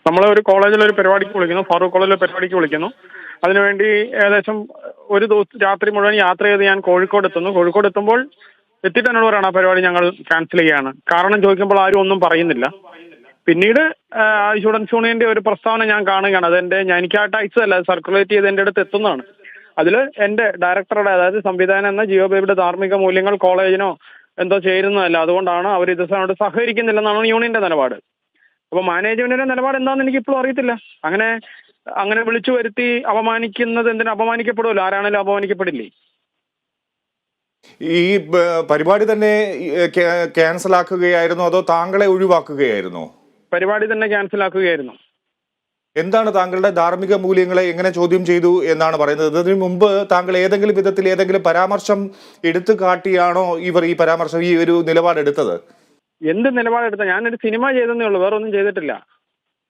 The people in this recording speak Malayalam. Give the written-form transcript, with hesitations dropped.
നമ്മൾ ഒരു കോളേജിൽ ഒരു പരിപാടിക്ക് വിളിക്കുന്നു, ഫാറൂഖ് കോളേജിലെ പരിപാടിക്ക് വിളിക്കുന്നു. അതിനുവേണ്ടി ഏകദേശം ഒരു ദിവസം രാത്രി മുഴുവൻ യാത്ര ചെയ്ത് ഞാൻ കോഴിക്കോട് എത്തുന്നു. കോഴിക്കോട് എത്തുമ്പോൾ എത്തിയിട്ട് എന്നോട് പറയണം ആ പരിപാടി ഞങ്ങൾ ക്യാൻസൽ ചെയ്യാണ്. കാരണം ചോദിക്കുമ്പോൾ ആരും ഒന്നും പറയുന്നില്ല. പിന്നീട് സ്റ്റുഡൻസ് യൂണിയന്റെ ഒരു പ്രസ്താവന ഞാൻ കാണുകയാണ്. എനിക്കായിട്ട് അയച്ചതല്ല, സർക്കുലേറ്റ് ചെയ്ത് എൻ്റെ അടുത്ത് എത്തുന്നതാണ്. അതിൽ എൻ്റെ ഡയറക്ടറുടെ, അതായത് സംവിധാനം എന്ന ജിയോ ബേബിയുടെ ധാർമ്മിക മൂല്യങ്ങൾ കോളേജിനോ എന്തോ ചേരുന്നതല്ല, അതുകൊണ്ടാണ് അവർ ഇതിനോട് സഹകരിക്കുന്നില്ലെന്നാണ് യൂണിയന്റെ നിലപാട്. അപ്പോൾ മാനേജ്മെന്റിന്റെ നിലപാട് എന്താണെന്ന് എനിക്ക് ഇപ്പോഴും അറിയത്തില്ല. അങ്ങനെ വിളിച്ചു വരുത്തി അപമാനിക്കുന്നത് എന്തിനാ? അപമാനിക്കപ്പെടുമല്ലോ, ആരാണേലും അപമാനിക്കപ്പെടില്ലേ? ഈ പരിപാടി തന്നെ ക്യാൻസൽ ആക്കുകയായിരുന്നോ അതോ താങ്കളെ ഒഴിവാക്കുകയായിരുന്നോ? പരിപാടി തന്നെ ക്യാൻസൽ ആക്കുകയായിരുന്നു. എന്താണ് താങ്കളുടെ ധാർമ്മിക മൂല്യങ്ങളെ എങ്ങനെ ചോദ്യം ചെയ്തു എന്നാണ് പറയുന്നത്? ഇതിനു മുമ്പ് താങ്കൾ ഏതെങ്കിലും വിധത്തിൽ ഏതെങ്കിലും പരാമർശം എടുത്തു കാട്ടിയാണോ ഇവർ ഈ ഒരു നിലപാടെടുത്തത്? എന്ത് നിലപാടെടുത്ത? ഞാനൊരു സിനിമ ചെയ്തെന്നേ ഉള്ളൂ, വേറെ ഒന്നും ചെയ്തിട്ടില്ല.